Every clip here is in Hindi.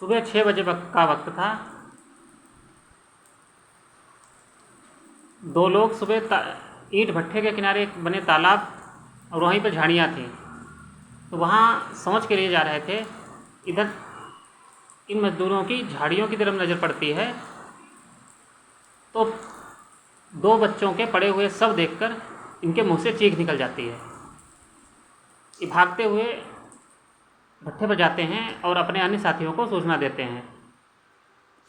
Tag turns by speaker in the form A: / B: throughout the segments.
A: सुबह 6 बजे का वक्त था। दो लोग सुबह ईंट भट्ठे के किनारे बने तालाब और वहीं पर झाड़ियाँ थीं, तो वहाँ समझ के लिए जा रहे थे। इधर इन मजदूरों की झाड़ियों की तरफ नज़र पड़ती है तो दो बच्चों के पड़े हुए शव देखकर इनके मुंह से चीख निकल जाती है। ये भागते हुए भट्ठे पर जाते हैं और अपने अन्य साथियों को सूचना देते हैं।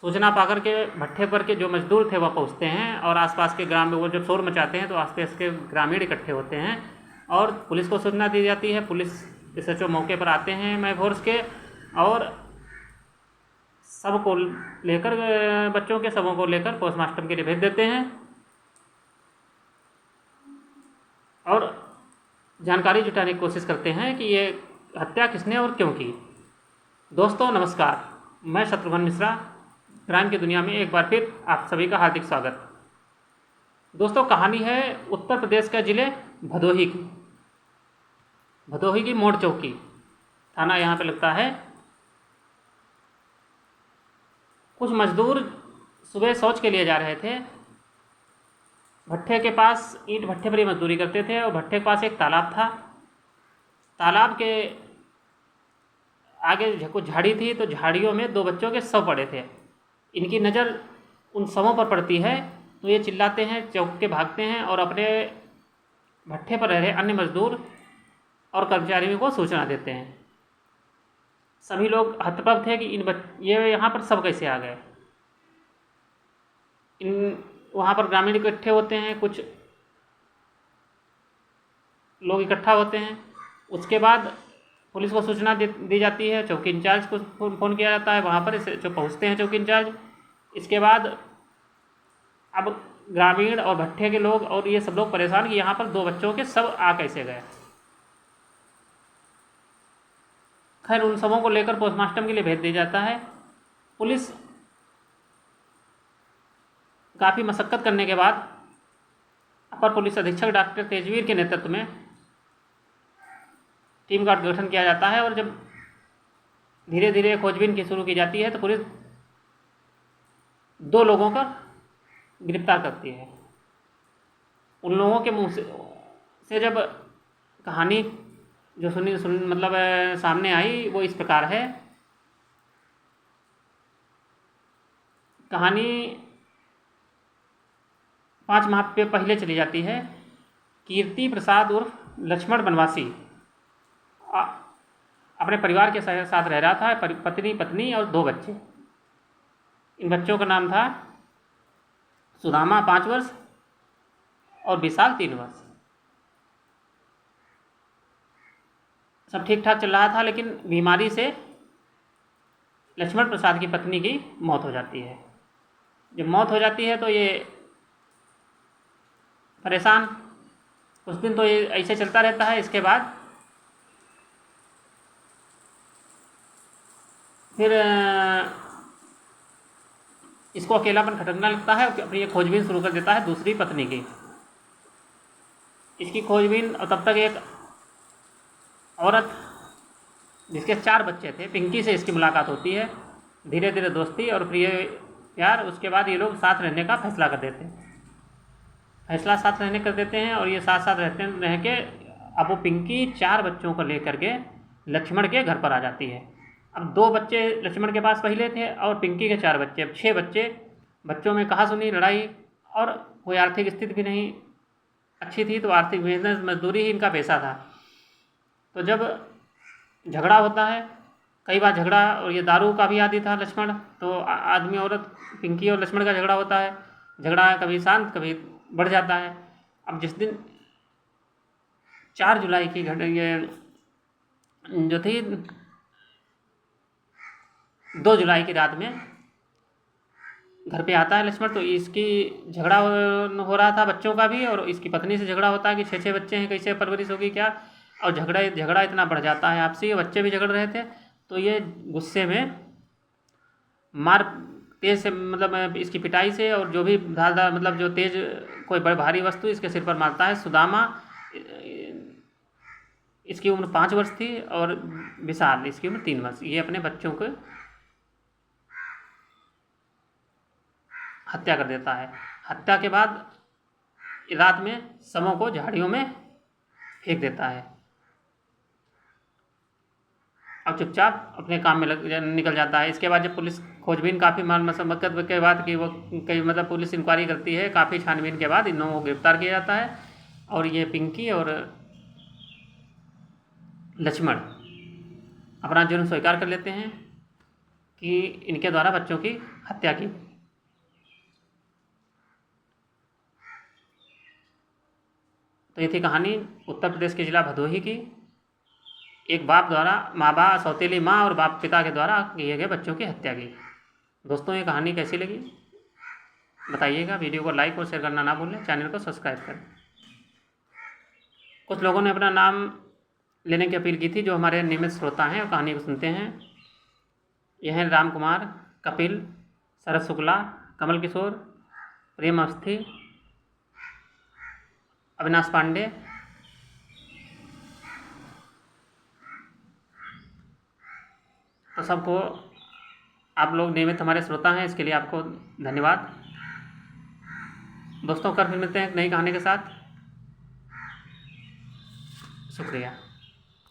A: सूचना पाकर के भट्ठे पर के जो मजदूर थे वह पहुंचते हैं और आसपास के ग्राम में वो जब शोर मचाते हैं तो आसपास के ग्रामीण इकट्ठे होते हैं और पुलिस को सूचना दी जाती है। पुलिस SHO मौके पर आते हैं मय फोर्स के और सबको लेकर बच्चों के शवों को लेकर पोस्टमार्टम के लिए भेज देते हैं और जानकारी जुटाने की कोशिश करते हैं कि ये हत्या किसने और क्यों की। दोस्तों नमस्कार, मैं शत्रुघ्न मिश्रा। क्राइम की दुनिया में एक बार फिर आप सभी का हार्दिक स्वागत। दोस्तों कहानी है उत्तर प्रदेश के ज़िले भदोही की मोड़ चौकी थाना यहाँ पे लगता है। कुछ मजदूर सुबह शौच के लिए जा रहे थे। भट्ठे के पास ईंट भट्ठे पर ही मजदूरी करते थे और भट्ठे के पास एक तालाब था। तालाब के आगे कुछ झाड़ी थी तो झाड़ियों में दो बच्चों के शव पड़े थे। इनकी नज़र उन शवों पर पड़ती है तो ये चिल्लाते हैं, चौंक के भागते हैं और अपने भट्ठे पर रह रहे अन्य मजदूर और कर्मचारियों को सूचना देते हैं। सभी लोग हतप्रभ थे कि ये यहाँ पर सब कैसे आ गए। वहाँ पर ग्रामीण इकट्ठे होते हैं, कुछ लोग इकट्ठा होते हैं। उसके बाद पुलिस को सूचना दी जाती है। चौकी इंचार्ज को फ़ोन किया जाता है। वहाँ पर जो पहुँचते हैं चौकी इंचार्ज। इसके बाद अब ग्रामीण और भट्ठे के लोग और ये सब लोग परेशान कि यहाँ पर दो बच्चों के शव आ कैसे गए। खैर उन सबों को लेकर पोस्टमार्टम के लिए भेज दिया जाता है। पुलिस काफ़ी मशक्क़त करने के बाद अपर पुलिस अधीक्षक डॉक्टर तेजवीर के नेतृत्व में टीम का गठन किया जाता है और जब धीरे धीरे खोजबीन की शुरू की जाती है तो पुलिस दो लोगों का गिरफ्तार करती है। उन लोगों के मुंह से जब कहानी जो मतलब सामने आई वो इस प्रकार है। कहानी 5 माह पहले चली जाती है। कीर्ति प्रसाद उर्फ लक्ष्मण बनवासी अपने परिवार के साथ रह रहा था। पत्नी और 2 बच्चे। इन बच्चों का नाम था सुदामा 5 वर्ष और विशाल 3 वर्ष। सब ठीक ठाक चल रहा था, लेकिन बीमारी से लक्ष्मण प्रसाद की पत्नी की मौत हो जाती है। जब मौत हो जाती है तो ये परेशान। कुछ दिन तो ये ऐसे चलता रहता है। इसके बाद फिर इसको अकेलापन खटकने लगता है। अपनी ये खोजबीन शुरू कर देता है दूसरी पत्नी की। इसकी खोजबीन और तब तक एक औरत जिसके 4 बच्चे थे, पिंकी से इसकी मुलाकात होती है। धीरे धीरे दोस्ती और प्यार। उसके बाद ये लोग साथ रहने का फैसला कर देते हैं और ये साथ रह के अब वो पिंकी 4 बच्चों को लेकर के लक्ष्मण के घर पर आ जाती है। अब 2 बच्चे लक्ष्मण के पास पहले थे और पिंकी के 4 बच्चे। अब 6 बच्चे। बच्चों में कहासुनी, लड़ाई और कोई आर्थिक स्थिति भी नहीं अच्छी थी, तो आर्थिक मेहनत मजदूरी ही इनका पेशा था। तो जब झगड़ा होता है, कई बार झगड़ा, और ये दारू का भी आदी था लक्ष्मण, तो आदमी औरत पिंकी और लक्ष्मण का झगड़ा होता है। झगड़ा कभी शांत कभी बढ़ जाता है। अब जिस दिन 4 जुलाई की ये जो थी 2 जुलाई की रात में घर पे आता है लक्ष्मण, तो इसकी झगड़ा हो रहा था बच्चों का भी, और इसकी पत्नी से झगड़ा होता है कि 6 बच्चे हैं, कैसे परवरिश होगी क्या। और झगड़ा इतना बढ़ जाता है आपसी। ये बच्चे भी झगड़ रहे थे, तो ये गुस्से में तेज से, मतलब इसकी पिटाई से, और जो भी धारदार, मतलब जो तेज कोई बड़ी भारी वस्तु इसके सिर पर मारता है। सुदामा, इसकी उम्र 5 वर्ष थी, और विशाल इसकी उम्र 3 वर्ष। ये अपने बच्चों को हत्या कर देता है। हत्या के बाद रात में शवों को झाड़ियों में फेंक देता है और चुपचाप अपने काम में निकल जाता है। इसके बाद जब पुलिस खोजबीन काफ़ी मशक्क़त के बाद कि वो कई मतलब पुलिस इंक्वायरी करती है, काफ़ी छानबीन के बाद इन लोगों को गिरफ्तार किया जाता है और ये पिंकी और लक्ष्मण अपना जुर्म स्वीकार कर लेते हैं कि इनके द्वारा बच्चों की हत्या की। तो ये थी कहानी उत्तर प्रदेश के ज़िला भदोही की, एक बाप द्वारा सौतेली माँ और बाप पिता के द्वारा किए गए बच्चों की हत्या की। दोस्तों ये कहानी कैसी लगी बताइएगा। वीडियो को लाइक और शेयर करना ना भूलें, चैनल को सब्सक्राइब करें। कुछ लोगों ने अपना नाम लेने की अपील की थी जो हमारे नियमित श्रोता हैं और कहानी को सुनते हैं। यह हैं राम कुमार, कपिल, शरद शुक्ला, कमल किशोर, प्रेम अवस्थी, अविनाश पांडे। तो सबको, आप लोग नियमित हमारे श्रोता हैं, इसके लिए आपको धन्यवाद। दोस्तों कल फिर मिलते हैं एक नई कहानी के साथ। शुक्रिया।